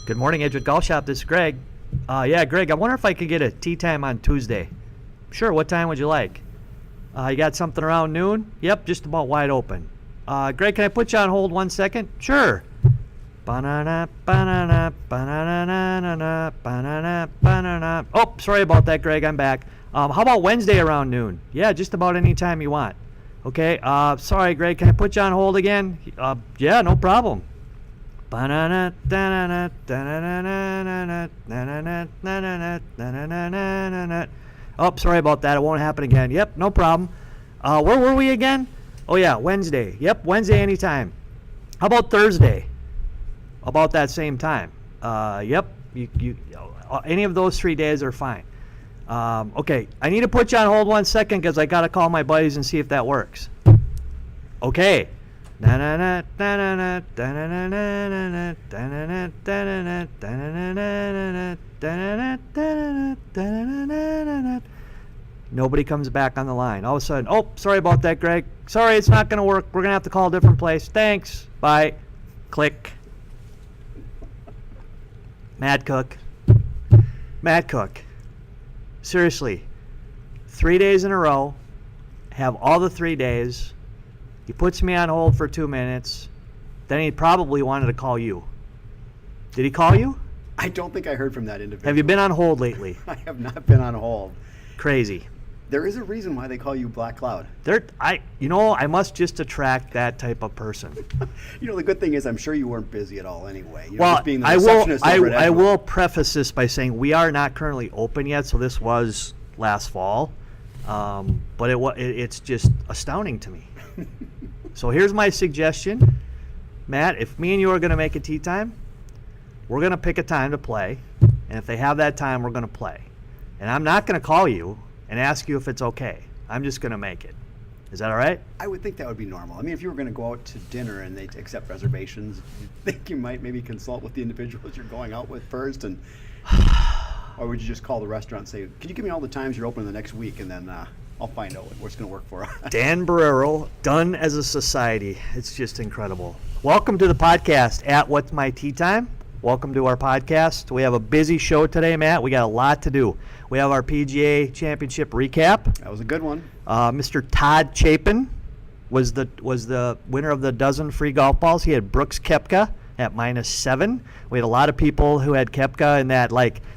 Good morning, Edgewood Golf Shop. This is Greg. Yeah, Greg, I wonder if I could get a tee time on Tuesday. Sure, what time would you like? You got something around noon? Yep, just about wide open. Greg, can I put you on hold 1 second? Sure. Oh, sorry about that, Greg. I'm back. How about Wednesday around noon? Yeah, just about any time you want. Okay, sorry, Greg. Can I put you on hold again? Yeah, no problem. Oh, sorry about that. It won't happen again. Yep, no problem. Where were we again? Oh, yeah, Wednesday. Yep, Wednesday anytime. How about Thursday? About that same time. Yep, any of those 3 days are fine. Okay, I need to put you on hold 1 second because I got to call my buddies and see if that works. Okay. Nobody comes back on the line. All of a sudden, oh, sorry about that, Greg. Sorry, it's not going to work. We're going to have to call a different place. Thanks. Bye. Click. Matt Cook. Seriously, 3 days in a row, have all the 3 days. He puts me on hold for 2 minutes. Then he probably wanted to call you. Did he call you? I don't think I heard from that individual. Have you been on hold lately? I have not been on hold. Crazy. There is a reason why they call you Black Cloud. I must just attract that type of person. The good thing is I'm sure you weren't busy at all anyway. Well, just being the receptionist over at I Edgewood. will preface this by saying we are not currently open yet, so this was last fall. But it's just astounding to me. So here's my suggestion. Matt, if me and you are going to make a tee time, we're going to pick a time to play. And if they have that time, we're going to play. And I'm not going to call you and ask you if it's okay. I'm just going to make it. Is that all right? I would think that would be normal. I mean, if you were going to go out to dinner and they accept reservations, you'd think you might maybe consult with the individuals you're going out with first, or would you just call the restaurant and say, "Can you give me all the times you're open the next week, and then I'll find out what's going to work for us." Dan Barrero, done as a society. It's just incredible. Welcome to the podcast at What's My Tea Time. Welcome to our podcast. We have a busy show today, Matt. We got a lot to do. We have our PGA Championship recap. That was a good one. Mr. Todd Chapin was the winner of the dozen free golf balls. He had Brooks Koepka at -7. We had a lot of people who had Koepka in that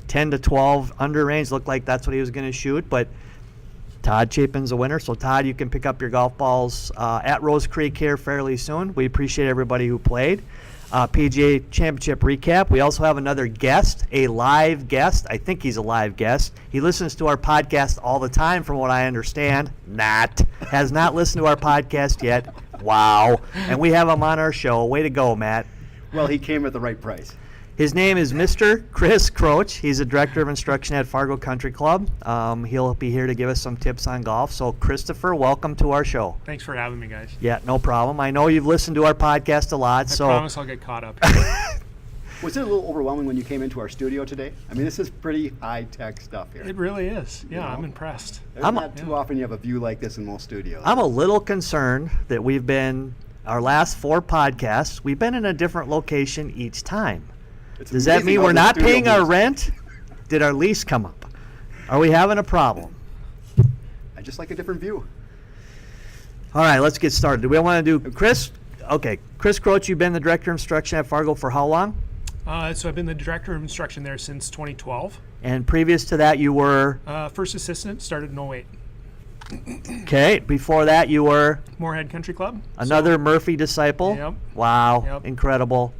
10 to 12 under range. Looked like that's what he was going to shoot, but Todd Chapin's a winner. So, Todd, you can pick up your golf balls at Rose Creek here fairly soon. We appreciate everybody who played. PGA Championship recap. We also have another guest, a live guest. I think he's a live guest. He listens to our podcast all the time, from what I understand. Has not listened to our podcast yet. Wow. And we have him on our show. Way to go, Matt. Well, he came at the right price. His name is Mr. Chris Croach. He's a director of instruction at Fargo Country Club. He'll be here to give us some tips on golf. So, Christopher, welcome to our show. Thanks for having me, guys. Yeah, no problem. I know you've listened to our podcast a lot. I promise I'll get caught up. Was it a little overwhelming when you came into our studio today? I mean, this is pretty high-tech stuff here. It really is. Yeah, I'm impressed. There's not too often you have a view like this in most studios. I'm a little concerned that our last 4 podcasts, we've been in a different location each time. Does that mean we're not paying our rent? Did our lease come up? Are we having a problem? I just like a different view. All right, let's get started. Do we want to do Chris? Okay, Chris Croach, you've been the director of instruction at Fargo for how long? So I've been the director of instruction there since 2012. And previous to that, you were? First assistant, started in 08. Okay, before that, you were? Moorhead Country Club. Another Murphy disciple? Yep. Wow, Yep. Incredible.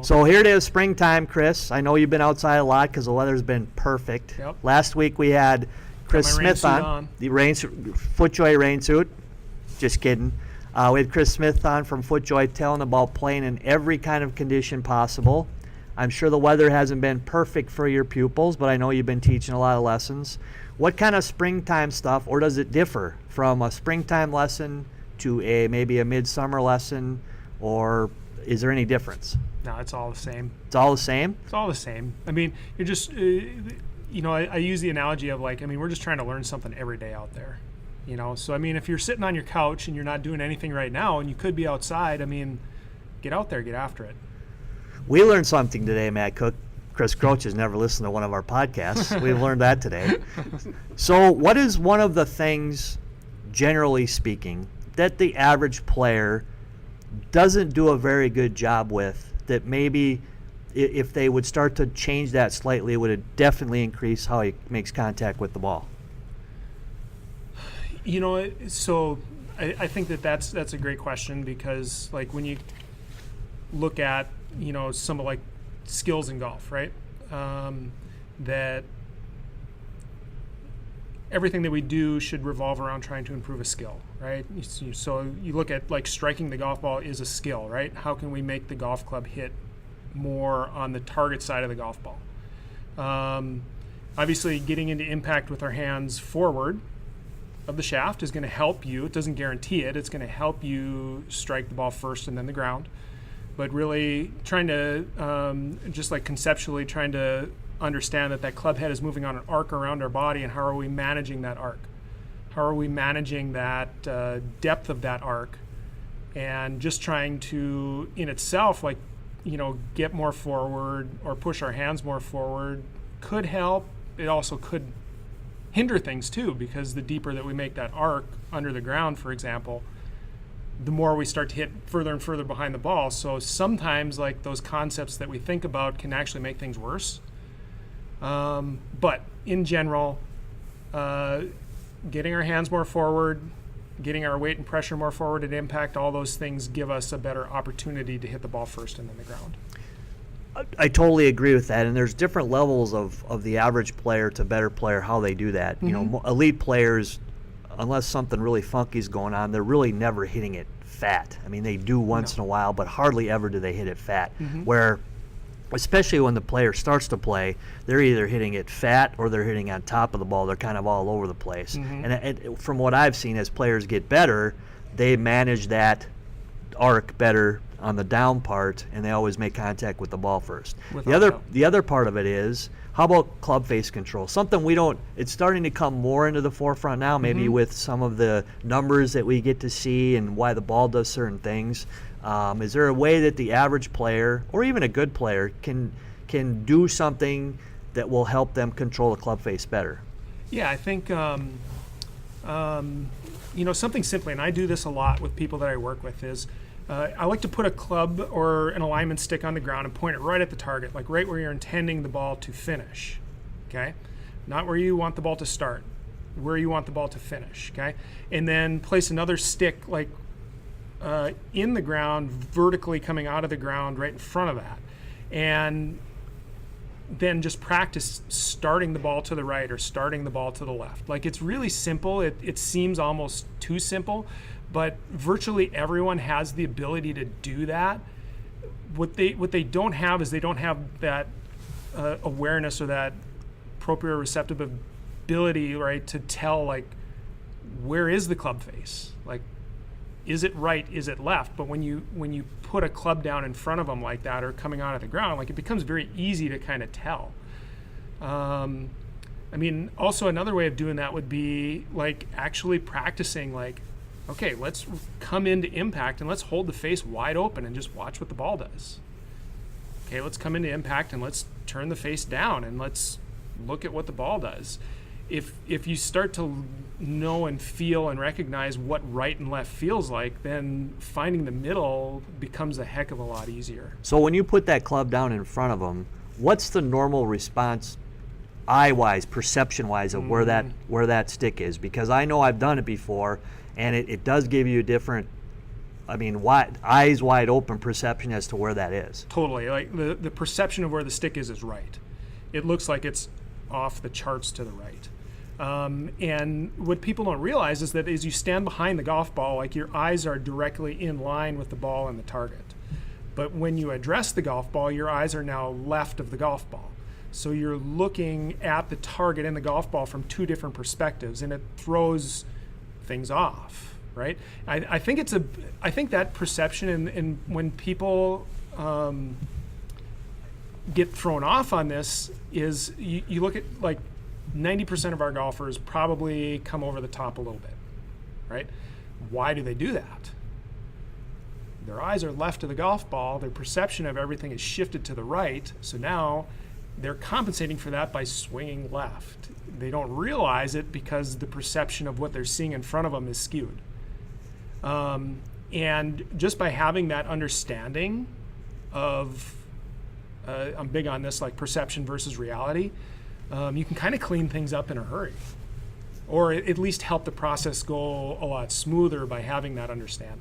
So here it is, springtime, Chris. I know you've been outside a lot because the weather's been perfect. Yep. Last week we had Chris Smith on. The FootJoy rain suit. Just kidding. We had Chris Smith on from FootJoy telling about playing in every kind of condition possible. I'm sure the weather hasn't been perfect for your pupils, but I know you've been teaching a lot of lessons. What kind of springtime stuff, or does it differ from a springtime lesson to maybe a midsummer lesson, or is there any difference? No, it's all the same. It's all the same? It's all the same. I mean, you're just, I use the analogy of we're just trying to learn something every day out there. So, if you're sitting on your couch and you're not doing anything right now and you could be outside, get out there, get after it. We learned something today, Matt Cook. Chris Croach has never listened to one of our podcasts. We learned that today. So what is one of the things, generally speaking, that the average player doesn't do a very good job with, that maybe if they would start to change that slightly, it would definitely increase how he makes contact with the ball? You know, so I think that's a great question, because like when you look at, you know, some of like skills in golf, right? That everything that we do should revolve around trying to improve a skill, right? So you look at like striking the golf ball is a skill, right? How can we make the golf club hit more on the target side of the golf ball? Obviously, getting into impact with our hands forward of the shaft is going to help you. It doesn't guarantee it. It's going to help you strike the ball first and then the ground. But really trying to, just like conceptually trying to understand that club head is moving on an arc around our body, and how are we managing that arc? How are we managing that depth of that arc? And just trying to, in itself, like, you know, get more forward or push our hands more forward could help. It also could hinder things too, because the deeper that we make that arc under the ground, for example, the more we start to hit further and further behind the ball. So sometimes like those concepts that we think about can actually make things worse. But in general, getting our hands more forward, getting our weight and pressure more forward at impact, all those things give us a better opportunity to hit the ball first and then the ground. I totally agree with that, and there's different levels of the average player to better player, how they do that. You know, elite players, unless something really funky is going on, they're really never hitting it fat. I mean, they do once in a while, but hardly ever do they hit it fat. Where, especially when the player starts to play, they're either hitting it fat or they're hitting on top of the ball. They're kind of all over the place. And from what I've seen, as players get better, they manage that arc better on the down part, and they always make contact with the ball first. The other part of it is, how about club face control? Something we don't, it's starting to come more into the forefront now, maybe with some of the numbers that we get to see and why the ball does certain things. Is there a way that the average player, or even a good player, can do something that will help them control the club face better? Yeah, I think, you know, something simply, and I do this a lot with people that I work with, is I like to put a club or an alignment stick on the ground and point it right at the target, like right where you're intending the ball to finish, okay? Not where you want the ball to start, where you want the ball to finish, okay? And then place another stick like in the ground, vertically coming out of the ground right in front of that. And then just practice starting the ball to the right or starting the ball to the left. Like, it's really simple. It seems almost too simple, but virtually everyone has the ability to do that. What they don't have is they don't have that awareness or that proprioceptive ability, right, to tell, like, where is the club face? Like, is it right? Is it left? But when you put a club down in front of them like that, or coming out of the ground, like, it becomes very easy to kind of tell. I mean, also another way of doing that would be like actually practicing, like, okay, let's come into impact and let's hold the face wide open and just watch what the ball does. Okay, let's come into impact and let's turn the face down and let's look at what the ball does. If you start to know and feel and recognize what right and left feels like, then finding the middle becomes a heck of a lot easier. So when you put that club down in front of them, what's the normal response, eye-wise, perception-wise, of where that stick is? Because I know I've done it before, and it does give you a different, I mean, eyes wide open perception as to where that is. Totally. Like the perception of where the stick is right. It looks like it's off the charts to the right. And what people don't realize is that as you stand behind the golf ball, like, your eyes are directly in line with the ball and the target. But when you address the golf ball, your eyes are now left of the golf ball. So you're looking at the target and the golf ball from two different perspectives, and it throws things off, right? I think that perception, and when people get thrown off on this, is you look at, like, 90% of our golfers probably come over the top a little bit, right? Why do they do that? Their eyes are left to the golf ball. Their perception of everything is shifted to the right. So now they're compensating for that by swinging left. They don't realize it because the perception of what they're seeing in front of them is skewed. And just by having that understanding of, I'm big on this, like perception versus reality, you can kind of clean things up in a hurry. Or at least help the process go a lot smoother by having that understanding.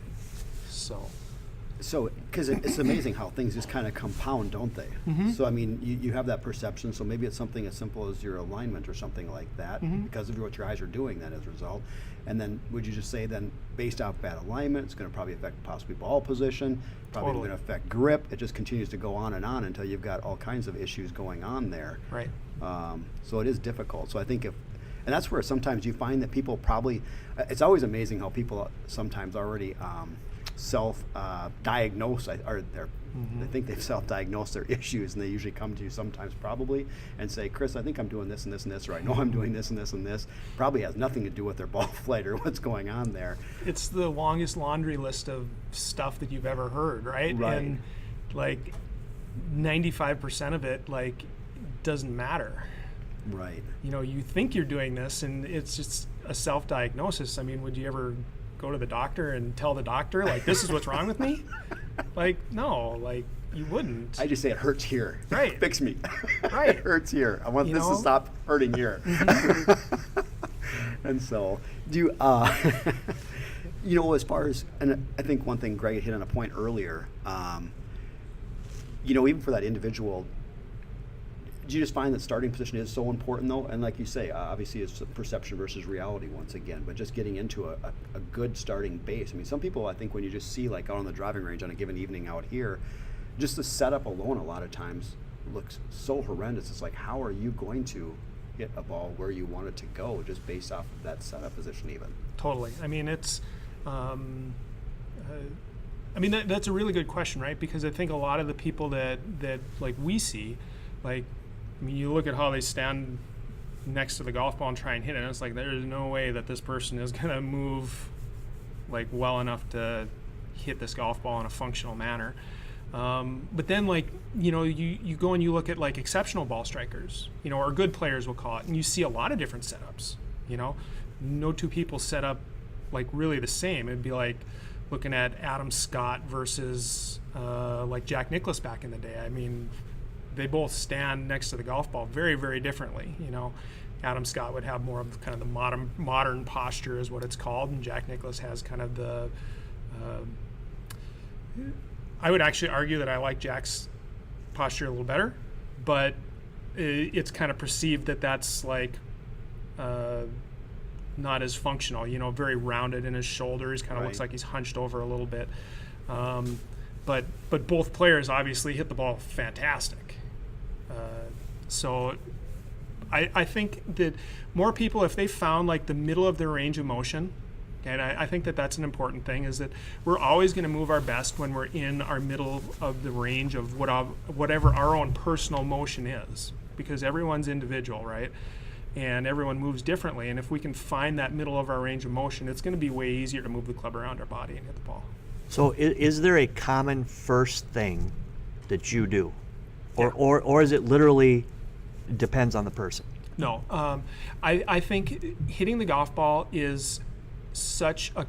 So, because it's amazing how things just kind of compound, don't they? So, I mean, you have that perception, so maybe it's something as simple as your alignment or something like that, because of what your eyes are doing then as a result. And then would you just say then, based off bad alignment, it's going to probably affect possibly ball position, probably Totally. going to affect grip. It just continues to go on and until you've got all kinds of issues going on there. Right. So it is difficult. So I think and that's where sometimes you find that people probably, it's always amazing how people sometimes already self-diagnose, or they think they've self-diagnosed their issues, and they usually come to you sometimes probably and say, Chris, I think I'm doing this and this and this, or I know I'm doing this and this and this. Probably has nothing to do with their ball flight or what's going on there. It's the longest laundry list of stuff that you've ever heard, right? Right. And like 95% of it, like, doesn't matter. Right. You know, you think you're doing this, and it's just a self-diagnosis. I mean, would you ever go to the doctor and tell the doctor, like, this is what's wrong with me? Like, no, like, you wouldn't. I just say it hurts here. Right. Fix me. Right. It hurts here. I want You this know? to stop hurting here. And so, do you, you know, as far as, and I think one thing Greg hit on a point earlier, you know, even for that individual, do you just find that starting position is so important though? And like you say, obviously it's perception versus reality once again, but just getting into a good starting base. I mean, some people, I think when you just see like out on the driving range on a given evening out here, just the setup alone a lot of times looks so horrendous. It's like, how are you going to hit a ball where you want it to go just based off of that setup position even? Totally. I mean, it's, that's a really good question, right? Because I think a lot of the people that like we see, like, I mean, you look at how they stand next to the golf ball and try and hit it, and it's like, there's no way that this person is going to move like well enough to hit this golf ball in a functional manner. But then, like, you know, you go and you look at like exceptional ball strikers, you know, or good players we'll call it, and you see a lot of different setups. You know, no two people set up like really the same. It'd be like looking at Adam Scott versus like Jack Nicklaus back in the day. I mean, they both stand next to the golf ball very, very differently. You know, Adam Scott would have more of kind of the modern posture is what it's called, and Jack Nicklaus has kind of the I would actually argue that I like Jack's posture a little better, but it's kind of perceived that that's like not as functional, you know, very rounded in his shoulders, kind of looks like he's hunched over a little bit. But both players obviously hit the ball fantastic. So I think that more people, if they found like the middle of their range of motion, and I think that that's an important thing, is that we're always going to move our best when we're in our middle of the range of whatever our own personal motion is, because everyone's individual, right? And everyone moves differently. And if we can find that middle of our range of motion, it's going to be way easier to move the club around our body and hit the ball. So is there a common first thing that you do? Yeah. Or is it literally depends on the person? No. I think hitting the golf ball is such a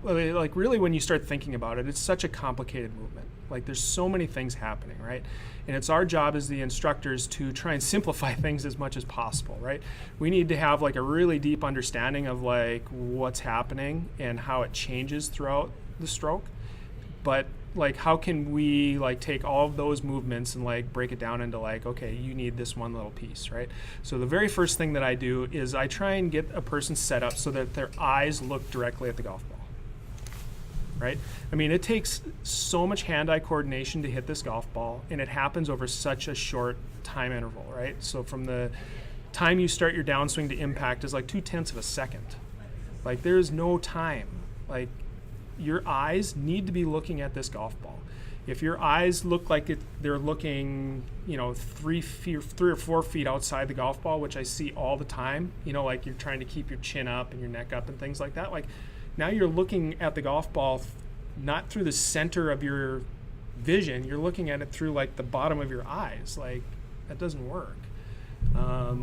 like really when you start thinking about it, it's such a complicated movement. Like there's so many things happening, right? And it's our job as the instructors to try and simplify things as much as possible, right? We need to have like a really deep understanding of like what's happening and how it changes throughout the stroke. But like, how can we like take all of those movements and like break it down into like, okay, you need this one little piece, right? So the very first thing that I do is I try and get a person set up so that their eyes look directly at the golf ball, right? I mean, it takes so much hand-eye coordination to hit this golf ball, and it happens over such a short time interval, right? So from the time you start your downswing to impact is like 0.2 of a second. Like there's no time. Like, your eyes need to be looking at this golf ball. If your eyes look like they're looking, you know, 3 or 4 feet outside the golf ball, which I see all the time, you know, like you're trying to keep your chin up and your neck up and things like that. Like now you're looking at the golf ball not through the center of your vision. You're looking at it through like the bottom of your eyes. Like, that doesn't work. The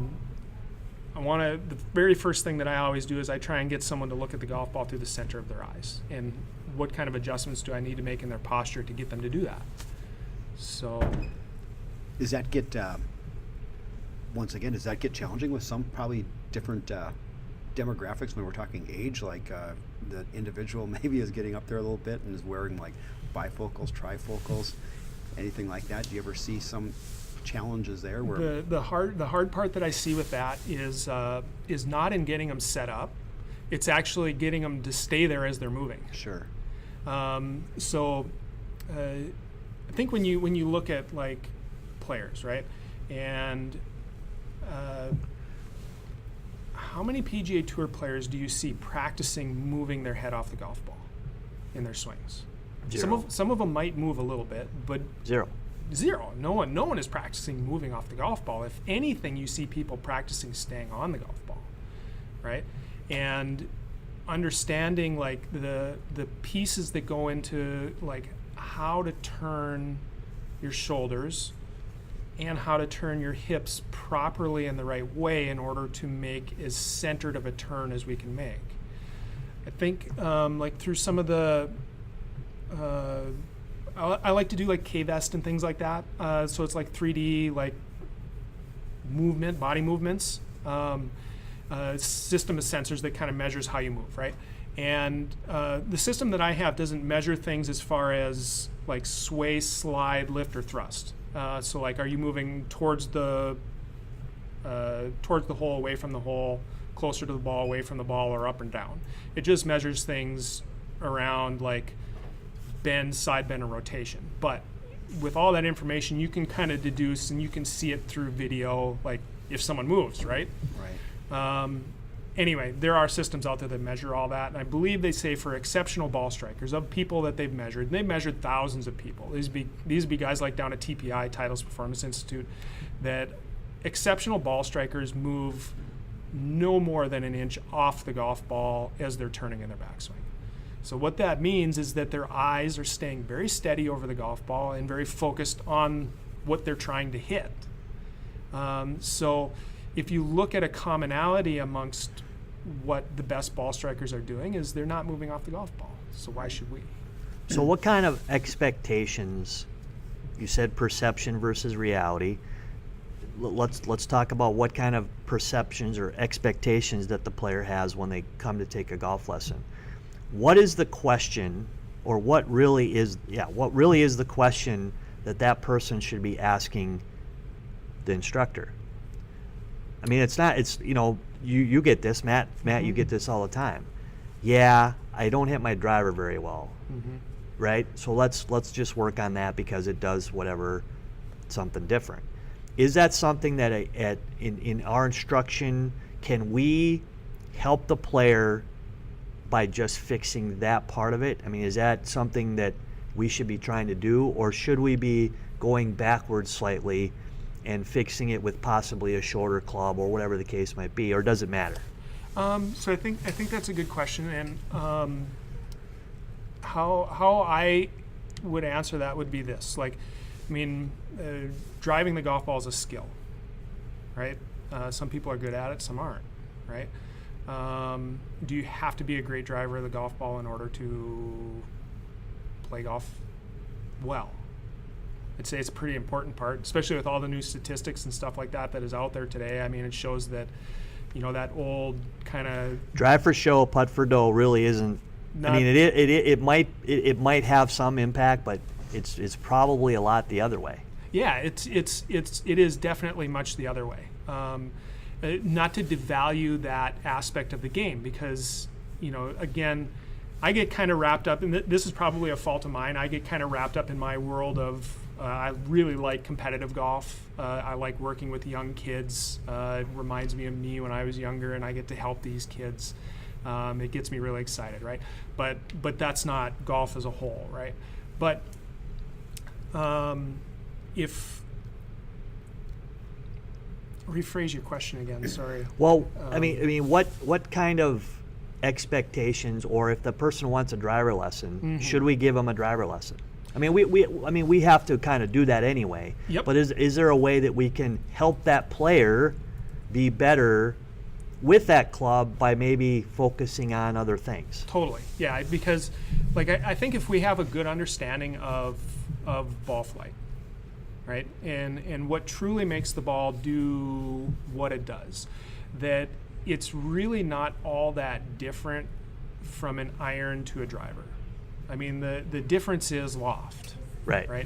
very first thing that I always do is I try and get someone to look at the golf ball through the center of their eyes. And what kind of adjustments do I need to make in their posture to get them to do that? So, Does that get, once again, does that get challenging with some probably different demographics when we're talking age? Like the individual maybe is getting up there a little bit and is wearing like bifocals, trifocals, anything like that? Do you ever see some challenges there? Where the hard part that I see with that is not in getting them set up. It's actually getting them to stay there as they're moving. Sure. So I think when you look at like players, right, and how many PGA Tour players do you see practicing moving their head off the golf ball in their swings? Zero. Some of them might move a little bit, but Zero. No one is practicing moving off the golf ball. If anything, you see people practicing staying on the golf ball, right? And understanding like the pieces that go into like how to turn your shoulders and how to turn your hips properly in the right way in order to make as centered of a turn as we can make. I think like through some of the I like to do like K-Vest and things like that. So it's like 3D like movement, body movements, system of sensors that kind of measures how you move, right? And the system that I have doesn't measure things as far as like sway, slide, lift, or thrust. So like, are you moving towards the hole, away from the hole, closer to the ball, away from the ball, or up and down? It just measures things around like bend, side bend, and rotation. But with all that information, you can kind of deduce and you can see it through video, like if someone moves, right? Right. Anyway, there are systems out there that measure all that. And I believe they say for exceptional ball strikers, of people that they've measured, and they've measured thousands of people. These would be guys like down at TPI, Titleist Performance Institute, that exceptional ball strikers move no more than an inch off the golf ball as they're turning in their backswing. So what that means is that their eyes are staying very steady over the golf ball and very focused on what they're trying to hit. So if you look at a commonality amongst what the best ball strikers are doing, is they're not moving off the golf ball. So why should we? So what kind of expectations, you said perception versus reality. Let's talk about what kind of perceptions or expectations that the player has when they come to take a golf lesson. What is the question, or what really is the question that person should be asking the instructor? I mean, you get this, Matt, you get this all the time. Yeah, I don't hit my driver very well, right? So let's just work on that because it does whatever, something different. Is that something that in our instruction, can we help the player by just fixing that part of it? I mean, is that something that we should be trying to do, or should we be going backwards slightly and fixing it with possibly a shorter club or whatever the case might be, or does it matter? So I think that's a good question, and how I would answer that would be this: like, I mean, driving the golf ball is a skill, right? Some people are good at it, some aren't, right? Do you have to be a great driver of the golf ball in order to play golf well? I'd say it's a pretty important part, especially with all the new statistics and stuff like that is out there today. I mean, it shows that, that old kind of drive for show, putt for dough really isn't. I mean, it might have some impact, but it's probably a lot the other way. Yeah, it is definitely much the other way. Not to devalue that aspect of the game, because, again, I get kind of wrapped up, and this is probably a fault of mine. I get kind of wrapped up in my world of, I really like competitive golf. I like working with young kids. It reminds me of me when I was younger, and I get to help these kids. It gets me really excited, right? But that's not golf as a whole, right? But rephrase your question again. Sorry. Well, I mean, what kind of expectations, or if the person wants a driver lesson, should we give them a driver lesson? I mean, we have to kind of do that anyway. Yep. But is there a way that we can help that player be better with that club by maybe focusing on other things? Totally, yeah. Because, like, I think if we have a good understanding of ball flight, right, and what truly makes the ball do what it does, that it's really not all that different from an iron to a driver. I mean, the difference is loft. Right.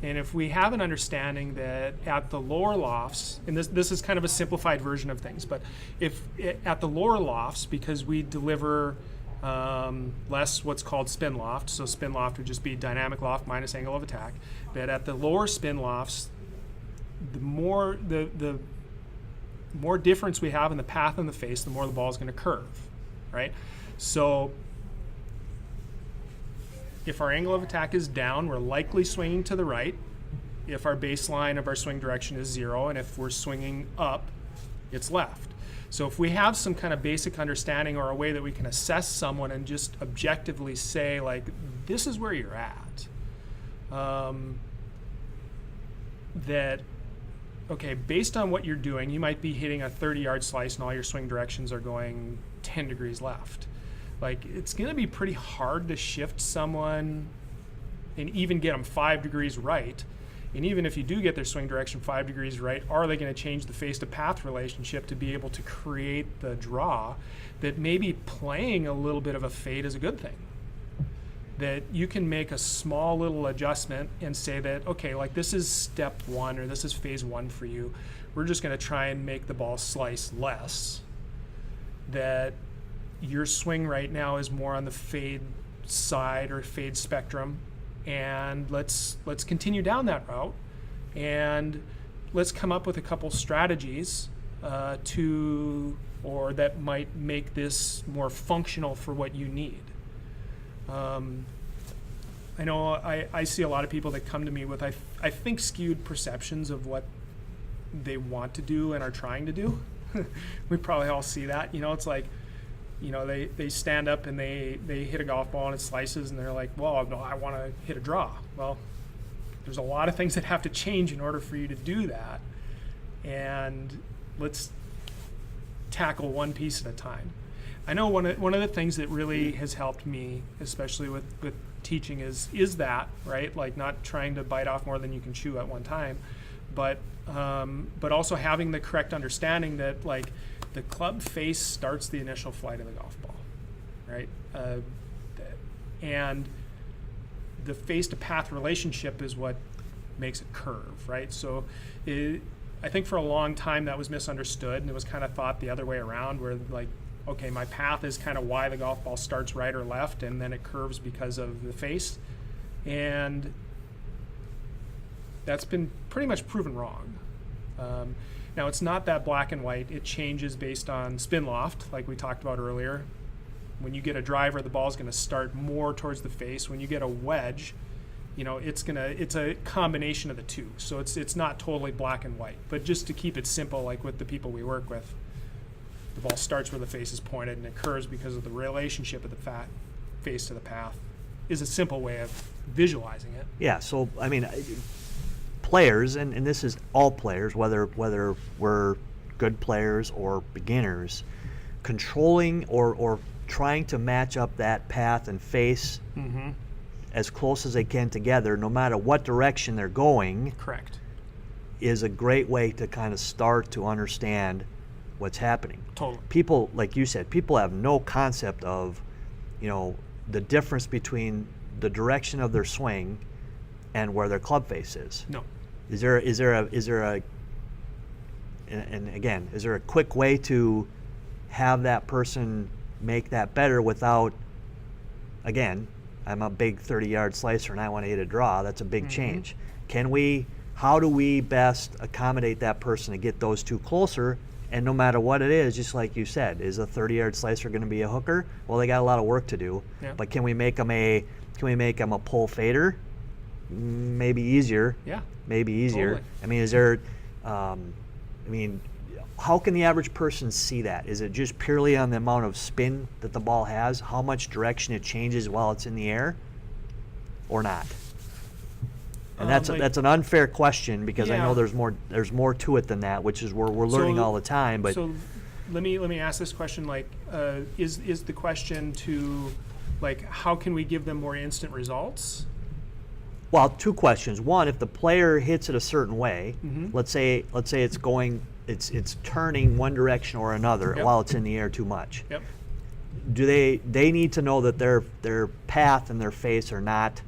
And if we have an understanding that at the lower lofts, and this is kind of a simplified version of things, but if at the lower lofts, because we deliver less what's called spin loft, so spin loft would just be dynamic loft minus angle of attack, that at the lower spin lofts, the more difference we have in the path and the face, the more the ball is going to curve, right? So if our angle of attack is down, we're likely swinging to the right. If our baseline of our swing direction is 0, and if we're swinging up, it's left. So if we have some kind of basic understanding or a way that we can assess someone and just objectively say, like, this is where you're at, that, okay, based on what you're doing, you might be hitting a 30-yard slice and all your swing directions are going 10 degrees left. Like, it's going to be pretty hard to shift someone and even get them 5 degrees right. And even if you do get their swing direction 5 degrees right, are they going to change the face to path relationship to be able to create the draw that maybe playing a little bit of a fade is a good thing? That you can make a small little adjustment and say that, okay, like, this is step 1 or this is phase 1 for you. We're just going to try and make the ball slice less. That your swing right now is more on the fade side or fade spectrum, and let's continue down that route, and let's come up with a couple strategies that might make this more functional for what you need. I know I see a lot of people that come to me with I think skewed perceptions of what they want to do and are trying to do. We probably all see that. You know, it's like, you know, they stand up and they hit a golf ball and it slices and they're like, well, no, I want to hit a draw. Well, there's a lot of things that have to change in order for you to do that. And let's tackle one piece at a time. I know one of the things that really has helped me, especially with teaching, is that, right? Like, not trying to bite off more than you can chew at one time, but also having the correct understanding that, like, the club face starts the initial flight of the golf ball, right? And the face to path relationship is what makes it curve, right? So I think for a long time that was misunderstood, and it was kind of thought the other way around, where, like, okay, my path is kind of why the golf ball starts right or left, and then it curves because of the face. And that's been pretty much proven wrong. Now, it's not that black and white. It changes based on spin loft, like we talked about earlier. When you get a driver, the ball's going to start more towards the face. When you get a wedge, you know, it's a combination of the two. So it's not totally black and white. But just to keep it simple, like with the people we work with, the ball starts where the face is pointed and it curves because of the relationship of the face to the path, is a simple way of visualizing it. Yeah, so, I mean, players, and this is all players, whether we're good players or beginners, controlling or trying to match up that path and face as close as they can together, no matter what direction they're going. Correct. Is a great way to kind of start to understand what's happening. Totally. People, like you said, people have no concept of, you know, the difference between the direction of their swing and where their club face is. No. Is there a quick way to have that person make that better without, again, I'm a big 30-yard slicer and I want to hit a draw. That's a big change. How do we best accommodate that person to get those two closer? And no matter what it is, just like you said, is a 30-yard slicer going to be a hooker? Well, they got a lot of work to do. Yeah. But can we make them a pull fader? Maybe easier. Yeah. Maybe easier. Totally. I mean, is there? how can the average person see that? Is it just purely on the amount of spin that the ball has, how much direction it changes while it's in the air, or not? And that's an unfair question, because I know there's more to it than that, which is where we're learning all the time. But so let me ask this question: like, is the question to, like, how can we give them more instant results? Well, two questions. One, if the player hits it a certain way, let's say it's turning one direction or another while it's in the air too much. Yep. Do they need to know that their path and their face are not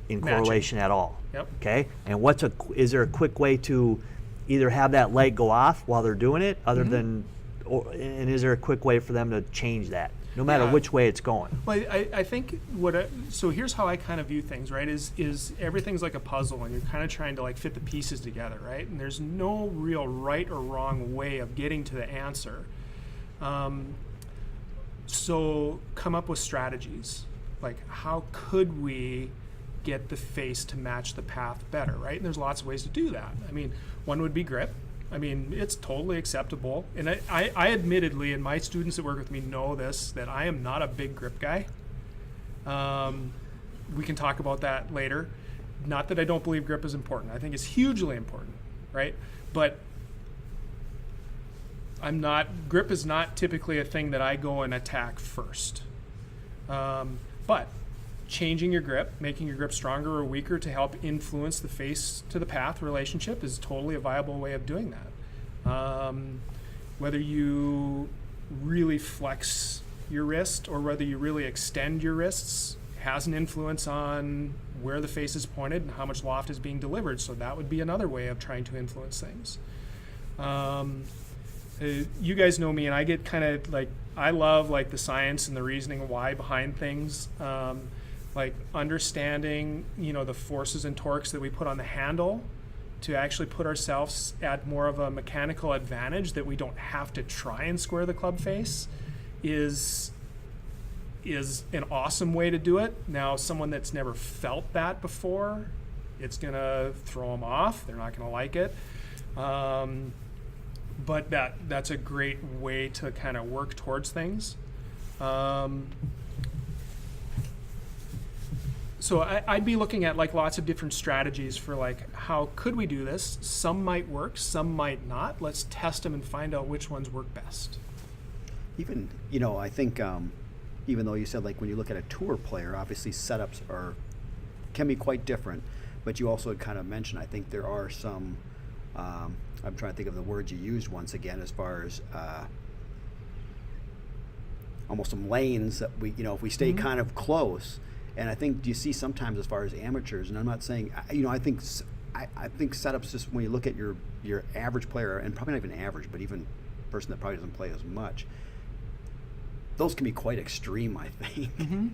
in correlation at all? Yep. Okay. And is there a quick way to either have that leg go off while they're doing it, and is there a quick way for them to change that, no matter which way it's going? Well, I think so here's how I kind of view things, right? Is everything's like a puzzle, and you're kind of trying to like fit the pieces together, right? And there's no real right or wrong way of getting to the answer. So come up with strategies. Like, how could we get the face to match the path better, right? And there's lots of ways to do that. I mean, one would be grip. I mean, it's totally acceptable. And I admittedly, and my students that work with me know this, that I am not a big grip guy. We can talk about that later. Not that I don't believe grip is important. I think it's hugely important, right? But grip is not typically a thing that I go and attack first. But changing your grip, making your grip stronger or weaker to help influence the face to the path relationship is totally a viable way of doing that. Whether you really flex your wrist or whether you really extend your wrists has an influence on where the face is pointed and how much loft is being delivered. So that would be another way of trying to influence things. You guys know me, and I get kind of like, I love like the science and the reasoning why behind things. Like understanding, the forces and torques that we put on the handle to actually put ourselves at more of a mechanical advantage that we don't have to try and square the club face is an awesome way to do it. Now, someone that's never felt that before, it's gonna throw them off. They're not gonna like it. But that's a great way to kind of work towards things. So I'd be looking at like lots of different strategies for like, how could we do this? Some might work, some might not. Let's test them and find out which ones work best. Even, I think even though you said like when you look at a tour player, obviously setups can be quite different, but you also had kind of mentioned, I think there are some, I'm trying to think of the words you used once again, as far as almost some lanes that if we stay kind of close. And I think, do you see sometimes as far as amateurs, and I'm not saying, I think setups, just when you look at your average player, and probably not even average, but even person that probably doesn't play as much, those can be quite extreme, I think. Mm-hmm.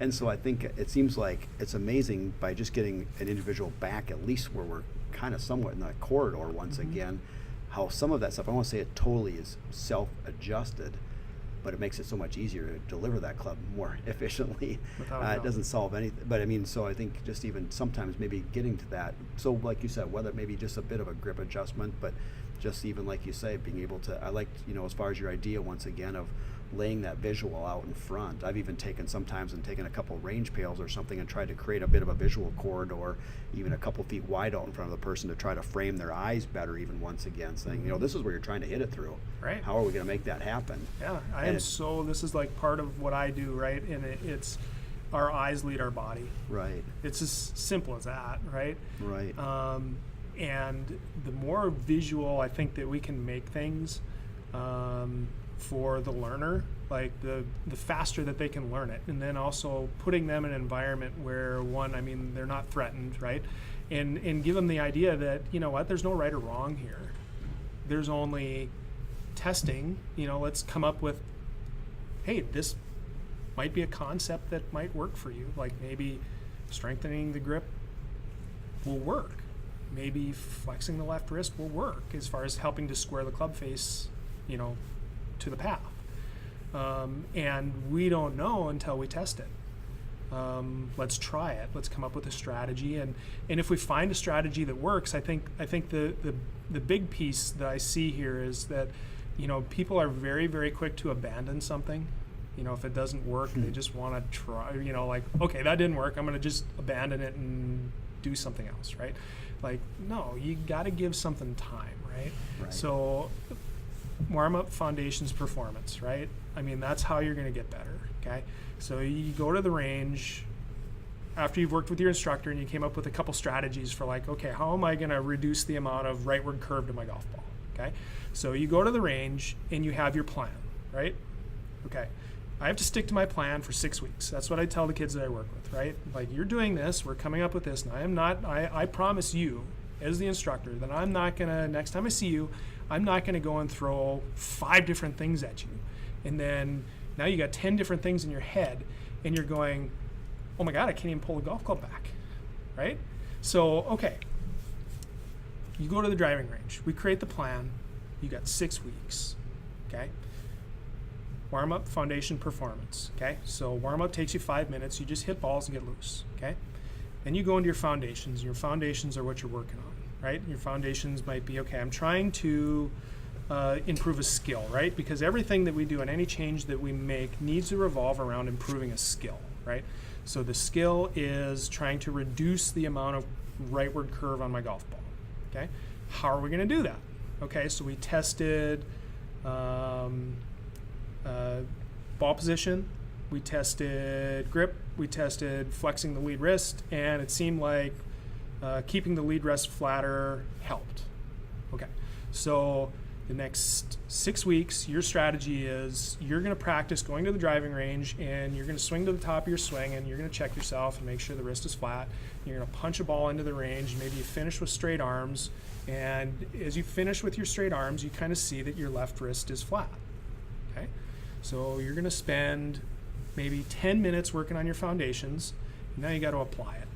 And so I think it seems like it's amazing by just getting an individual back, at least where we're kind of somewhat in that corridor once again, how some of that stuff, I won't say it totally is self-adjusted, but it makes it so much easier to deliver that club more efficiently. It doesn't solve anything, but so I think just even sometimes maybe getting to that, so like you said, whether it may be just a bit of a grip adjustment, but just even like you say, being able to, I like, as far as your idea once again of laying that visual out in front. I've even taken a couple range pails or something and tried to create a bit of a visual corridor, even a couple feet wide out in front of the person to try to frame their eyes better, even once again, saying, this is where you're trying to hit it through. Right. How are we going to make that happen? Yeah, this is like part of what I do, right? And it's our eyes lead our body. Right. It's as simple as that, right? Right. And the more visual I think that we can make things, for the learner, like the faster that they can learn it, and then also putting them in an environment where they're not threatened, right? And give them the idea that, there's no right or wrong here. There's only testing. Let's come up with, hey, this might be a concept that might work for you. Like maybe strengthening the grip will work. Maybe flexing the left wrist will work as far as helping to square the club face, to the path. And we don't know until we test it. Let's try it. Let's come up with a strategy, and if we find a strategy that works, I think the big piece that I see here is that, people are very, very quick to abandon something. If it doesn't work, they just want to try. Like, okay, that didn't work. I'm going to just abandon it and do something else, right? Like, no, you got to give something time, right? So, warm up, foundations, performance, right? I mean, that's how you're going to get better. Okay, so you go to the range after you've worked with your instructor and you came up with a couple strategies for, like, okay, how am I going to reduce the amount of rightward curve to my golf ball? Okay, so you go to the range and you have your plan, right? Okay, I have to stick to my plan for 6 weeks. That's what I tell the kids that I work with, right? Like, you're doing this, we're coming up with this, and I promise you as the instructor that I'm not going to, next time I see you, I'm not going to go and throw 5 different things at you. And then now you got 10 different things in your head and you're going, oh my God, I can't even pull a golf club back, right? So, okay, you go to the driving range. We create the plan. You got 6 weeks, okay? Warm up, foundation, performance, okay? So warm up takes you 5 minutes. You just hit balls and get loose, okay? Then you go into your foundations. Your foundations are what you're working on, right? Your foundations might be, okay, I'm trying to improve a skill, right? Because everything that we do and any change that we make needs to revolve around improving a skill, right? So the skill is trying to reduce the amount of rightward curve on my golf ball, okay? How are we going to do that? Okay, so we tested ball position, we tested grip, we tested flexing the lead wrist, and it seemed like keeping the lead wrist flatter helped. Okay, so the next 6 weeks, your strategy is you're going to practice going to the driving range and you're going to swing to the top of your swing and you're going to check yourself and make sure the wrist is flat. You're going to punch a ball into the range. Maybe you finish with straight arms, and as you finish with your straight arms, you kind of see that your left wrist is flat. Okay, so you're going to spend maybe 10 minutes working on your foundations. And now you got to apply it,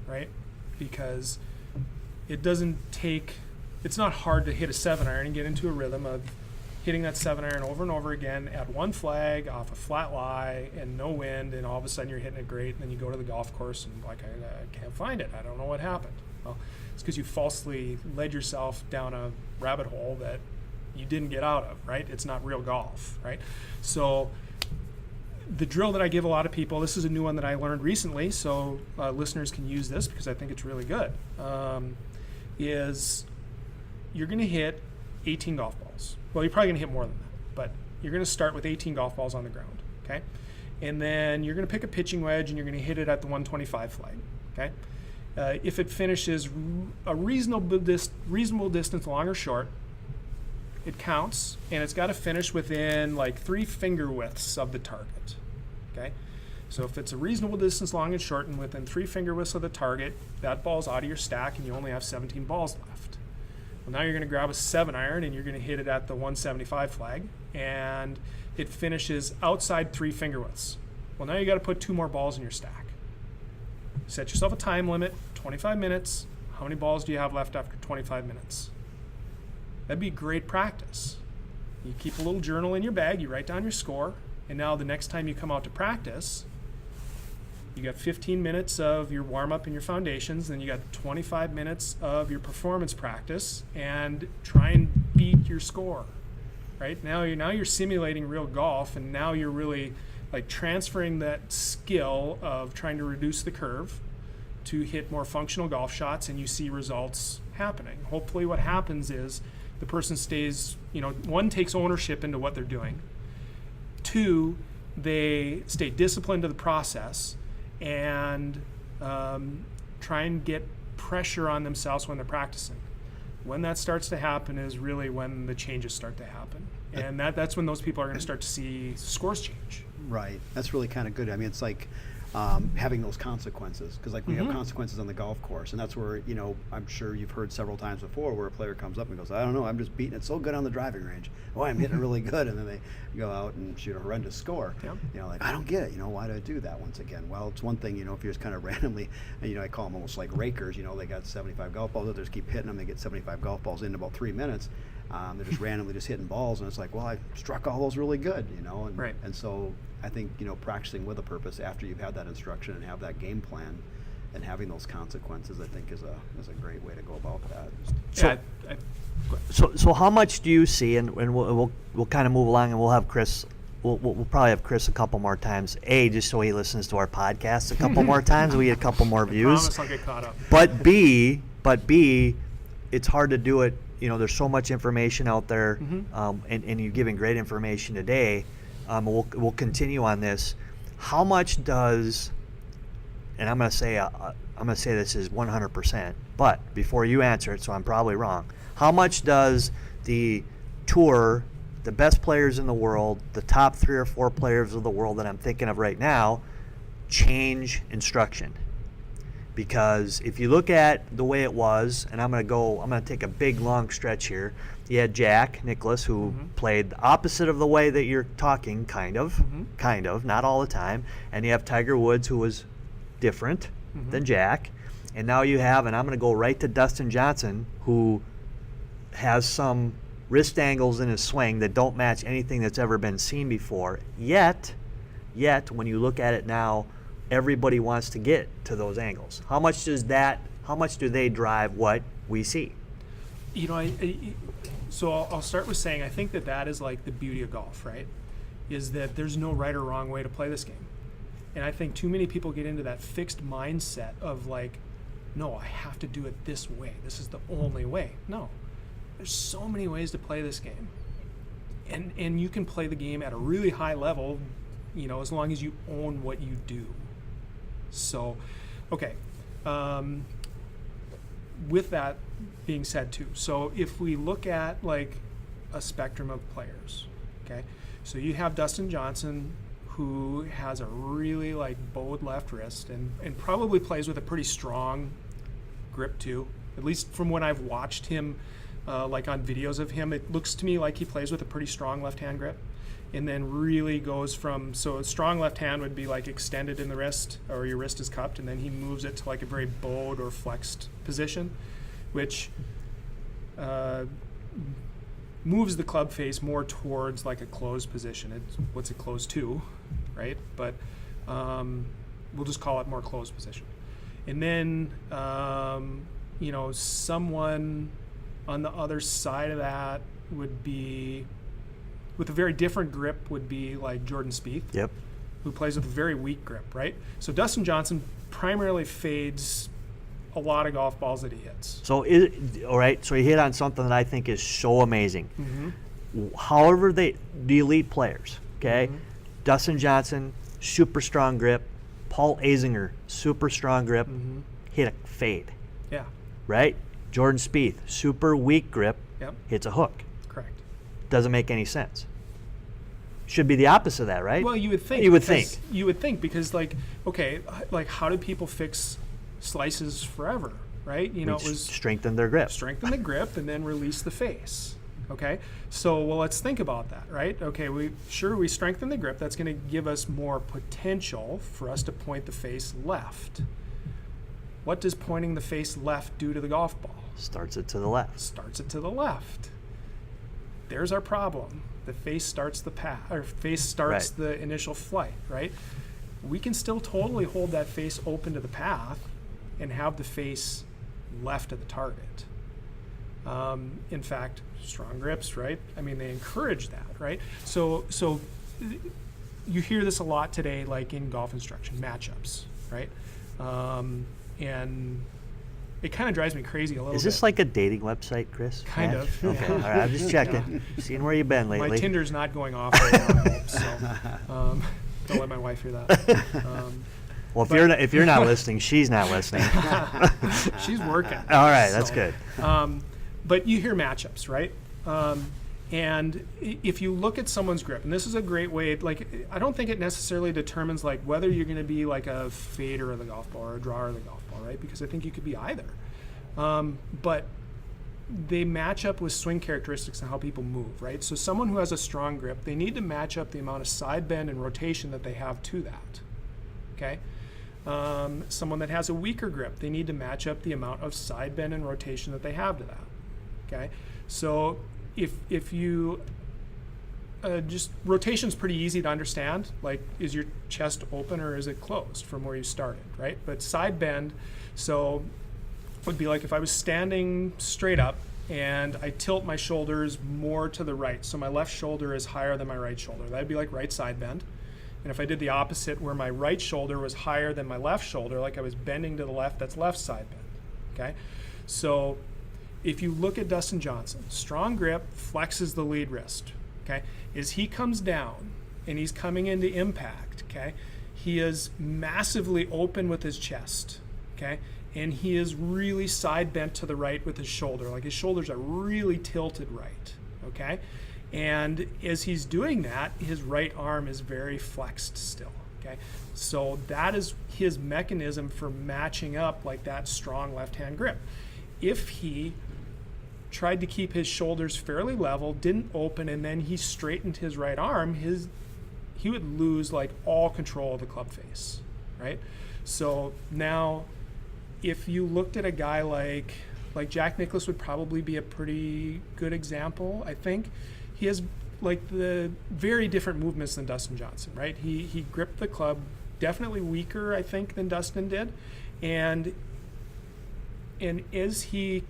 right? Because it doesn't take. It's not hard to hit a 7-iron and get into a rhythm of hitting that 7-iron over and over again at one flag off a flat lie and no wind, and all of a sudden you're hitting it great, and then you go to the golf course and like, I can't find it. I don't know what happened. Well, it's because you falsely led yourself down a rabbit hole that you didn't get out of, right? It's not real golf, right? So the drill that I give a lot of people, this is a new one that I learned recently, so listeners can use this because I think it's really good, is you're going to hit 18 golf balls. Well, you're probably going to hit more than that, but you're going to start with 18 golf balls on the ground, okay? And then you're going to pick a pitching wedge and you're going to hit it at the 125 flag, okay? If it finishes a reasonable distance long or short, it counts, and it's got to finish within like 3 finger widths of the target, okay? So if it's a reasonable distance long and short and within 3 finger widths of the target, that ball's out of your stack and you only have 17 balls left. Well, now you're going to grab a 7-iron and you're going to hit it at the 175 flag, and it finishes outside 3 finger widths. Well, now you got to put 2 more balls in your stack. Set yourself a time limit, 25 minutes. How many balls do you have left after 25 minutes? That'd be great practice. You keep a little journal in your bag, you write down your score, and now the next time you come out to practice, you got 15 minutes of your warm-up and your foundations, then you got 25 minutes of your performance practice, and try and beat your score, right? Now you're simulating real golf, and now you're really like transferring that skill of trying to reduce the curve to hit more functional golf shots, and you see results happening. Hopefully what happens is the person stays, 1, takes ownership into what they're doing. 2, they stay disciplined to the process and try and get pressure on themselves when they're practicing. When that starts to happen is really when the changes start to happen. And that's when those people are going to start to see scores change. Right. That's really kind of good. I mean, it's like having those consequences, because like we have consequences on the golf course, and that's where, I'm sure you've heard several times before where a player comes up and goes, I don't know, I'm just beating it so good on the driving range. Oh, I'm hitting it really good. And then they go out and shoot a horrendous score. Yep. Like, I don't get it. Why do I do that once again? Well, it's one thing, if you're just kind of randomly, I call them almost like rakers, they got 75 golf balls, they just keep hitting them, they get 75 golf balls in about 3 minutes. They're just randomly just hitting balls, and it's like, well, I struck all those really good, and, Right. and so I think, practicing with a purpose after you've had that instruction and have that game plan and having those consequences, I think is a great way to go about that. So- So how much do you see, and we'll kind of move along, and we'll have Chris. We'll probably have Chris a couple more times. Just so he listens to our podcast a couple more times, we get a couple more views. Promise I'll get caught up. But B, it's hard to do it. There's so much information out there, and you're giving great information today. We'll continue on this. How much does, and I'm going to say this is 100%, but before you answer it, so I'm probably wrong. How much does the tour, the best players in the world, the top 3 or 4 players of the world that I'm thinking of right now, change instruction? Because if you look at the way it was, and I'm going to take a big long stretch here. You had Jack Nicklaus, who played the opposite of the way that you're talking, kind of, not all the time. And you have Tiger Woods, who was different than Jack. And now you have, and I'm going to go right to Dustin Johnson, who has some wrist angles in his swing that don't match anything that's ever been seen before. Yet, when you look at it now, everybody wants to get to those angles. How much do they drive what we see? So I'll start with saying I think that is like the beauty of golf, right? Is that there's no right or wrong way to play this game. And I think too many people get into that fixed mindset of like, no, I have to do it this way. This is the only way. No. There's so many ways to play this game. And you can play the game at a really high level, as long as you own what you do. So, okay. With that being said too, so if we look at like a spectrum of players, okay? So you have Dustin Johnson, who has a really like bowed left wrist and probably plays with a pretty strong grip too. At least from when I've watched him, like on videos of him, it looks to me like he plays with a pretty strong left-hand grip, and then really goes from, so a strong left hand would be like extended in the wrist, or your wrist is cupped, and then he moves it to like a very bowed or flexed position, which moves the club face more towards like a closed position. What's it closed to, right? But we'll just call it more closed position. And then, someone on the other side of that would be, with a very different grip, would be like Jordan Spieth. Yep. Who plays with a very weak grip, right? So Dustin Johnson primarily fades a lot of golf balls that he hits. So, all right, so he hit on something that I think is so amazing. However, the elite players, okay? Dustin Johnson, super strong grip. Paul Azinger, super strong grip, hit a fade. Yeah. Right? Jordan Spieth, super weak grip, hits a hook. Correct. Doesn't make any sense. Should be the opposite of that, right? Well, you would think. You would think because, like, okay, like how do people fix slices forever, right? It was strengthen their grip. Strengthen the grip and then release the face. Okay, so let's think about that, right? Okay, we strengthen the grip. That's going to give us more potential for us to point the face left. What does pointing the face left do to the golf ball? Starts it to the left. Starts it to the left. There's our problem. The face starts the path, or face starts the initial flight, right? We can still totally hold that face open to the path and have the face left of the target. In fact, strong grips, right? I mean, they encourage that, right? So you hear this a lot today, like in golf instruction, matchups, right? And it kind of drives me crazy a little bit. Is this like a dating website, Chris? Kind of. Okay, Yeah. all right, I'm just checking. Seeing where you've been lately. My Tinder's not going off right now, I hope, so don't let my wife hear that. Well, if you're not listening, she's not listening. She's working. All right, that's good. But you hear matchups, right? And if you look at someone's grip, and this is a great way, like, I don't think it necessarily determines like whether you're going to be like a fader of the golf ball or a drawer of the golf ball, right? Because I think you could be either. But they match up with swing characteristics and how people move, right? So someone who has a strong grip, they need to match up the amount of side bend and rotation that they have to that, okay? Someone that has a weaker grip, they need to match up the amount of side bend and rotation that they have to that, okay? So if you just rotation's pretty easy to understand. Like, is your chest open or is it closed from where you started, right? But side bend, so would be like if I was standing straight up and I tilt my shoulders more to the right, so my left shoulder is higher than my right shoulder. That'd be like right side bend. And if I did the opposite, where my right shoulder was higher than my left shoulder, like I was bending to the left, that's left side bend. Okay, so if you look at Dustin Johnson, strong grip, flexes the lead wrist. Okay, as he comes down and he's coming into impact, okay, he is massively open with his chest. Okay, and he is really side bent to the right with his shoulder. Like his shoulders are really tilted right. Okay, and as he's doing that, his right arm is very flexed still. Okay, so that is his mechanism for matching up like that strong left-hand grip. If he tried to keep his shoulders fairly level, didn't open, and then he straightened his right arm, he would lose like all control of the club face, right? So now, if you looked at a guy like Jack Nicklaus would probably be a pretty good example, I think. He has like the very different movements than Dustin Johnson, right? He gripped the club definitely weaker, I think, than Dustin did, and as he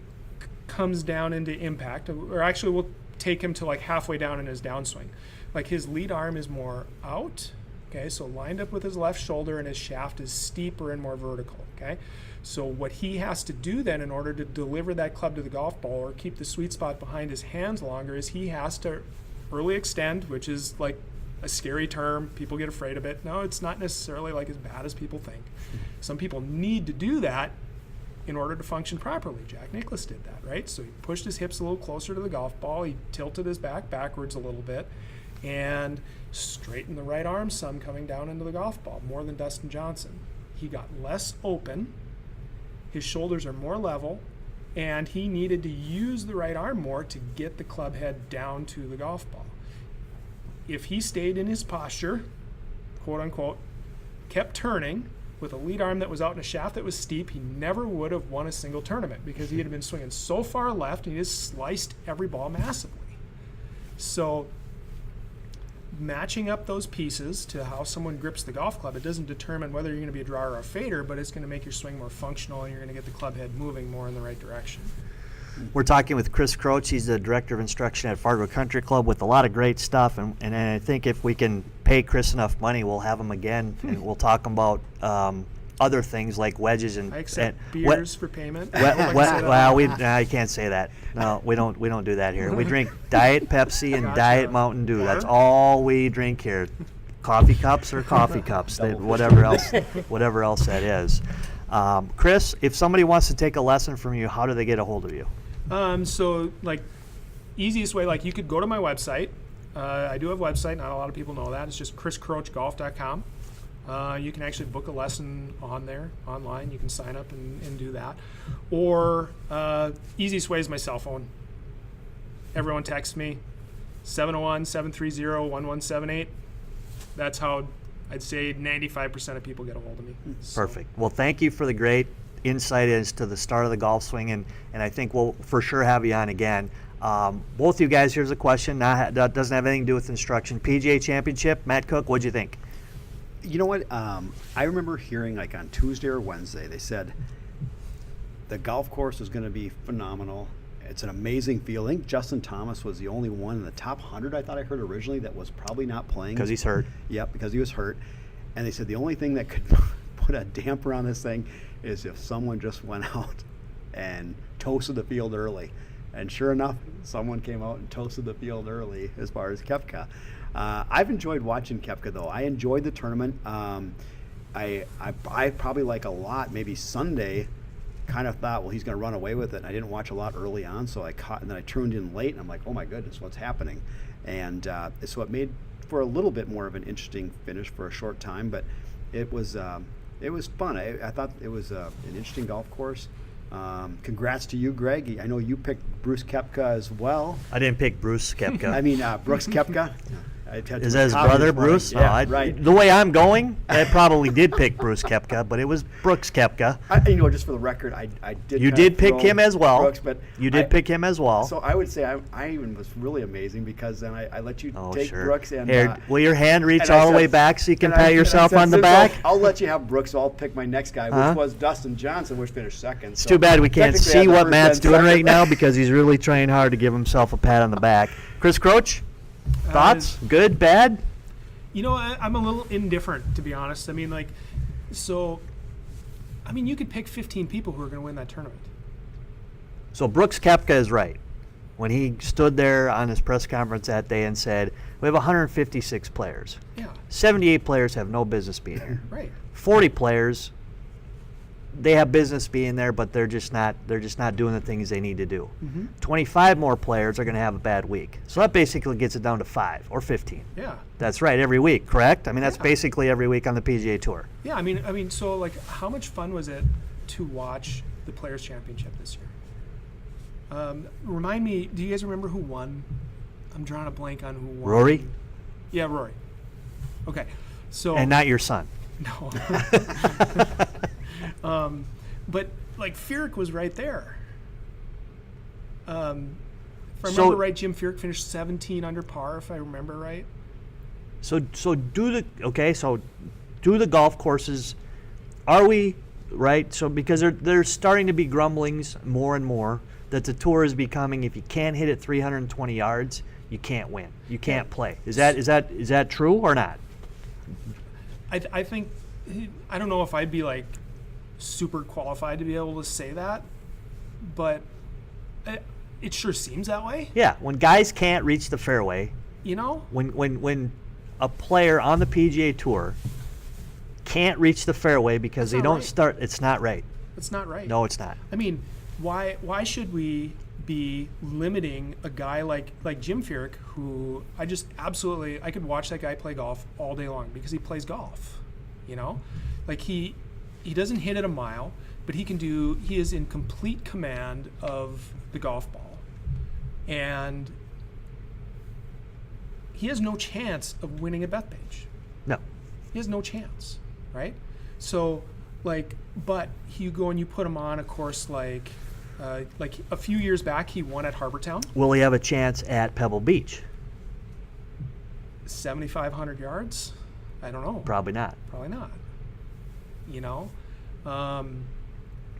comes down into impact, or actually we'll take him to like halfway down in his downswing, like his lead arm is more out, okay, so lined up with his left shoulder, and his shaft is steeper and more vertical, okay? So what he has to do then in order to deliver that club to the golf ball or keep the sweet spot behind his hands longer is he has to early extend, which is like a scary term. People get afraid of it. No, it's not necessarily like as bad as people think. Some people need to do that in order to function properly. Jack Nicklaus did that, right? So he pushed his hips a little closer to the golf ball. He tilted his back backwards a little bit and straightened the right arm some coming down into the golf ball, more than Dustin Johnson. He got less open. His shoulders are more level, and he needed to use the right arm more to get the club head down to the golf ball. If he stayed in his posture, quote unquote, kept turning with a lead arm that was out in a shaft that was steep, he never would have won a single tournament because he had been swinging so far left and he just sliced every ball massively. So matching up those pieces to how someone grips the golf club, it doesn't determine whether you're going to be a drawer or a fader, but it's going to make your swing more functional and you're going to get the club head moving more in the right direction. We're talking with Chris Croach. He's the Director of Instruction at Fargo Country Club with a lot of great stuff. And I think if we can pay Chris enough money, we'll have him again. And we'll talk about other things like wedges and... I accept beers for payment. I can't say that. No, we don't do that here. We drink Diet Pepsi and Diet Mountain Dew. That's all we drink here. Coffee cups or coffee cups, whatever else that is. Chris, if somebody wants to take a lesson from you, how do they get a hold of you? So, like, easiest way, like, you could go to my website. I do have a website. Not a lot of people know that. It's just chriscroachgolf.com. You can actually book a lesson on there, online. You can sign up and do that. Or easiest way is my cell phone. Everyone texts me, 701-730-1178. That's how I'd say 95% of people get a hold of me. So. Perfect. Well, thank you for the great insight as to the start of the golf swing, and I think we'll for sure have you on again. Both you guys, here's a question. That doesn't have anything to do with instruction. PGA Championship, Matt Cook, what'd you think? You know what? I remember hearing like on Tuesday or Wednesday, they said the golf course is going to be phenomenal. It's an amazing feeling. Justin Thomas was the only one in the top 100, I thought I heard originally, that was probably not playing. Because he's hurt. Yep, because he was hurt. And they said the only thing that could put a damper on this thing is if someone just went out and toasted the field early. And sure enough, someone came out and toasted the field early as far as Koepka. I've enjoyed watching Koepka, though. I enjoyed the tournament. I probably like a lot, maybe Sunday, kind of thought, well, he's going to run away with it. And I didn't watch a lot early on, so and then I tuned in late, and I'm like, oh my goodness, what's happening? And so it made for a little bit more of an interesting finish for a short time, but it was fun. I thought it was an interesting golf course. Congrats to you, Greg. I know you picked Bruce Koepka as well. I didn't pick Bruce Koepka. I mean, Brooks Koepka. I've had Is too that much his coffee brother, this morning. Bruce? Yeah, right. The way I'm going, I probably did pick Bruce Koepka, but it was Brooks Koepka. Just for the record, I did. You kind did of pick throw him as well. Brooks, but You did pick him as well. So I would say I even was really amazing because then I let you take sure. Brooks and. Here, will your hand reach and I all the way said- back so you can and I- pat and I yourself said, on the "Since back? I'll let you have Brooks. So I'll pick my next guy, Huh? which was Dustin Johnson, which finished second. It's too bad we can't see what Matt's doing right now because he's really trying hard to give himself a pat on the back. Chris Croach, thoughts? Good, bad? I'm a little indifferent, to be honest. I mean, you could pick 15 people who are going to win that tournament. So Brooks Koepka is right when he stood there on his press conference that day and said, we have 156 players. Yeah. 78 players have no business being here. Right. 40 players, they have business being there, but they're just not doing the things they need to do. 25 more players are going to have a bad week. So that basically gets it down to 5 or 15. Yeah. That's right, every week, correct? I mean, that's Yeah. basically every week on the PGA Tour. Yeah, I mean, so like, how much fun was it to watch the Players' Championship this year? Remind me, do you guys remember who won? I'm drawing a blank on who won. Rory? Yeah, Rory. Okay, so And not your son. no. But like Furyk was right there. If I remember right, Jim Furyk finished 17 under par. If I remember right. So do the golf courses. Are we right? So because there's starting to be grumblings more and more that the tour is becoming, if you can't hit it 320 yards, you can't win. You can't play. Is that true or not? I think, I don't know if I'd be like super qualified to be able to say that, but it sure seems that way. Yeah, when guys can't reach the fairway, when a player on the PGA Tour can't reach the fairway because they don't start, it's not right. It's not right. No, it's not. I mean, why should we be limiting a guy like Jim Furyk, who I could watch that guy play golf all day long because he plays golf, like he doesn't hit it a mile, but he is in complete command of the golf ball, and he has no chance of winning at Bethpage. No. He has no chance, right? So, but you go and you put him on a course like a few years back, he won at Harbortown. Will he have a chance at Pebble Beach? 7,500 yards? I don't know. Probably not. Probably not.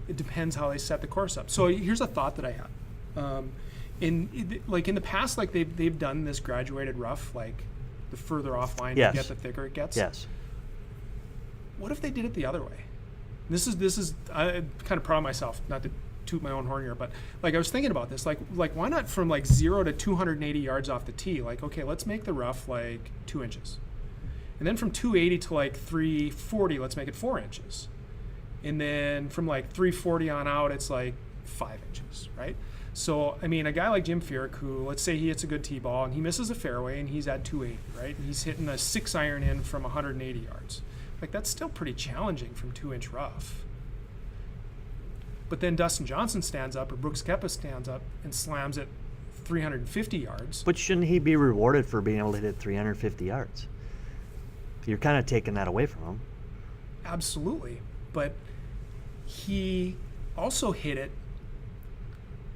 It depends how they set the course up. So here's a thought that I had. In the past, they've done this graduated rough, like the further offline Yes. you get, the thicker it gets. Yes. What if they did it the other way? This is I'm kind of proud of myself, not to toot my own horn here, but I was thinking about this, why not from 0 to 280 yards off the tee? Okay, let's make the rough 2 inches, and then from 280 to 340, let's make it 4 inches, and then from 340 on out, it's 5 inches, right? So I mean, a guy like Jim Furyk, who let's say he hits a good tee ball and he misses a fairway and he's at 280, right? And he's hitting a 6-iron in from 180 yards. That's still pretty challenging from 2-inch rough. But then Dustin Johnson stands up, or Brooks Koepka stands up and slams it 350 yards. But shouldn't he be rewarded for being able to hit it 350 yards? You're kind of taking that away from him. Absolutely. But he also hit it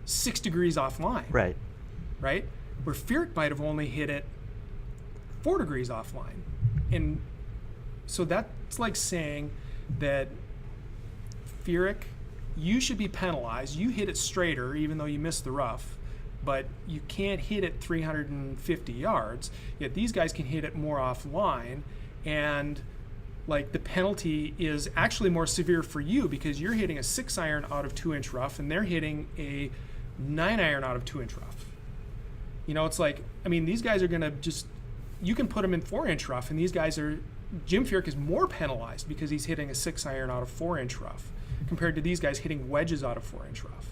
6 degrees offline. Right. Right? Where Furyk might have only hit it 4 degrees offline. And so that's like saying that Furyk, you should be penalized. You hit it straighter even though you missed the rough, but you can't hit it 350 yards, yet these guys can hit it more offline, and the penalty is actually more severe for you because you're hitting a 6-iron out of 2-inch rough and they're hitting a 9-iron out of 2-inch rough. These guys are going to you can put them in 4-inch rough, and these guys Jim Furyk is more penalized because he's hitting a 6-iron out of 4-inch rough compared to these guys hitting wedges out of 4-inch rough.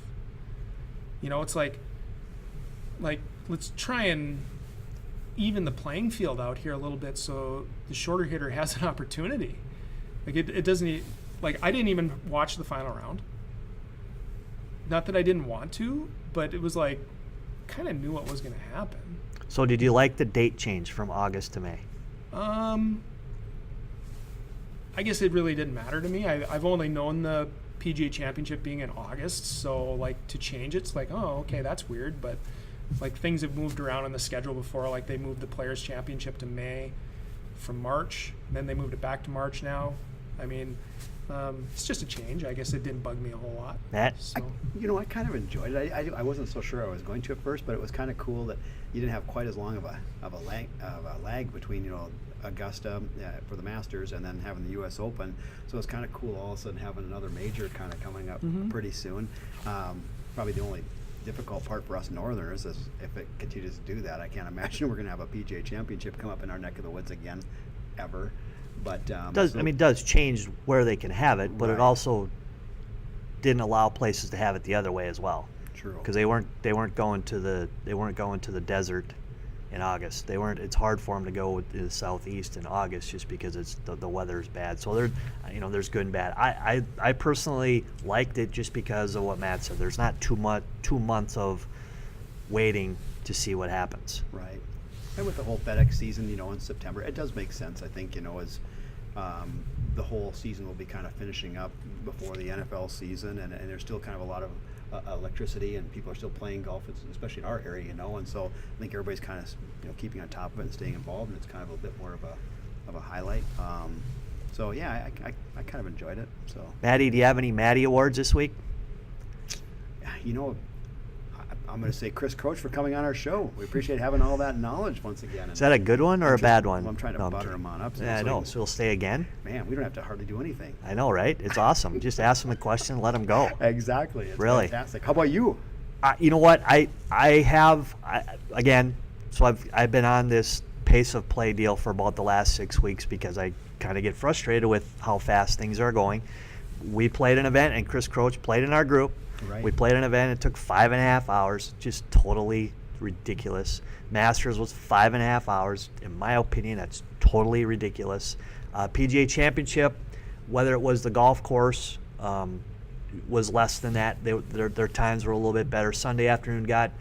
Let's try and even the playing field out here a little bit so the shorter hitter has an opportunity. It doesn't, I didn't even watch the final round. Not that I didn't want to, but it was kind of knew what was going to happen. So did you like the date change from August to May? I guess it really didn't matter to me. I've only known the PGA Championship being in August, so like to change it's like, oh, okay, that's weird. But like things have moved around on the schedule before. Like they moved the Players Championship to May from March, then they moved it back to March now. I mean, it's just a change. I guess it didn't bug me a whole lot. Matt? So. I kind of enjoyed it. I wasn't so sure I was going to at first, but it was kind of cool that you didn't have quite as long of a lag between Augusta for the Masters and then having the U.S. Open. So it's kind of cool all of a sudden having another major kind of coming up pretty soon. Probably the only difficult part for us Northerners is if it continues to do that. I can't imagine we're going to have a PGA Championship come up in our neck of the woods again, ever. But It does change where they can have it, but it also didn't allow places to have it the other way as well. True. Because they weren't going to the desert in August. It's hard for them to go to the southeast in August just because it's the weather's bad. So there's good and bad. I personally liked it just because of what Matt said. There's not 2 months of waiting to see what happens. Right. And with the whole FedEx season, in September, it does make sense. I think, as the whole season will be kind of finishing up before the NFL season, and there's still kind of a lot of electricity, and people are still playing golf, especially in our area, and so I think everybody's kind of keeping on top of it and staying involved, and it's kind of a bit more of a highlight. So yeah, I kind of enjoyed it. So Mattie, do you have any Mattie Awards this week? I'm going to say Chris Croach for coming on our show. We appreciate having all that knowledge once again. Is that a good one or a bad one? I'm trying to butter him on up. Yeah, I know. So we'll stay again. Man, we don't have to hardly do anything. I know, right? It's awesome. Just ask him a question, let him go. Exactly. It's really fantastic. How about you? You know what? Again. So I've been on this pace of play deal for about the last 6 weeks because I kind of get frustrated with how fast things are going. We played an event, and Chris Croach played in our group. Right. We played an event. It took 5.5 hours. Just totally ridiculous. Masters was 5.5 hours. In my opinion, that's totally ridiculous. PGA Championship, whether it was the golf course, was less than that. Their times were a little bit better. Sunday afternoon got,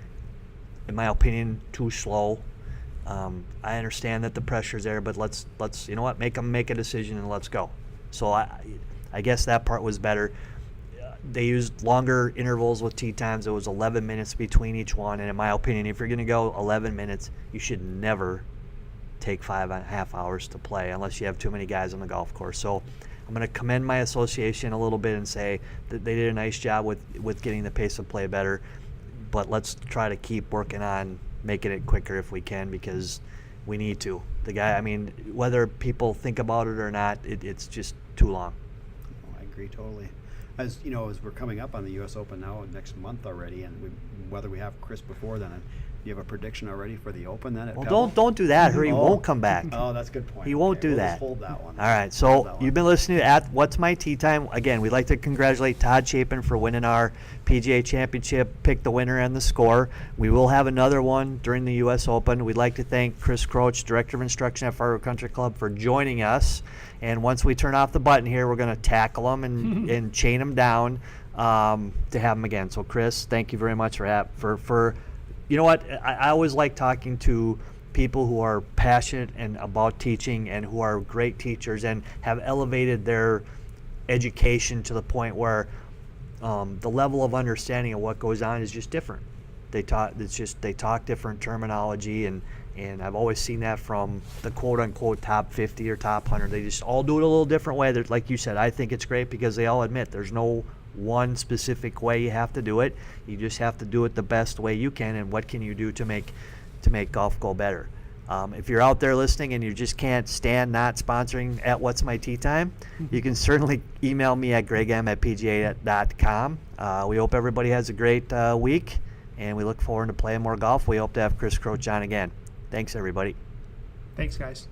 in my opinion, too slow. I understand that the pressure's there, but let's make them make a decision and let's go. So I guess that part was better. They used longer intervals with tee times. It was 11 minutes between each one. And in my opinion, if you're going to go 11 minutes, you should never take 5.5 hours to play unless you have too many guys on the golf course. So I'm going to commend my association a little bit and say that they did a nice job with getting the pace of play better. But let's try to keep working on making it quicker if we can, because we need to. Whether people think about it or not, it's just too long. Oh, I agree totally. As we're coming up on the U.S. Open now next month already, and whether we have Chris before then, you have a prediction already for the Open then? Don't do that. He won't come back. Oh, that's a good point. He won't do we'll that. Just hold that one. All right. So you've been listening to What's My Tee Time. Again, we'd like to congratulate Todd Chapin for winning our PGA Championship. Pick the winner and the score. We will have another one during the U.S. Open. We'd like to thank Chris Croach, Director of Instruction at Fargo Country Club, for joining us. And once we turn off the button here, we're going to tackle him and chain him down to have him again. So, Chris, thank you very much for you know what? I always like talking to people who are passionate and about teaching and who are great teachers and have elevated their education to the point where the level of understanding of what goes on is just different. They talk different terminology, and I've always seen that from the quote-unquote top 50 or top 100. They just all do it a little different way. Like you said, I think it's great because they all admit there's no one specific way you have to do it. You just have to do it the best way you can, and what can you do to make golf go better. If you're out there listening and you just can't stand not sponsoring at What's My Tee Time, you can certainly email me at greggm@pga.com. We hope everybody has a great week, and we look forward to playing more golf. We hope to have Chris Croach on again. Thanks, everybody. Thanks, guys.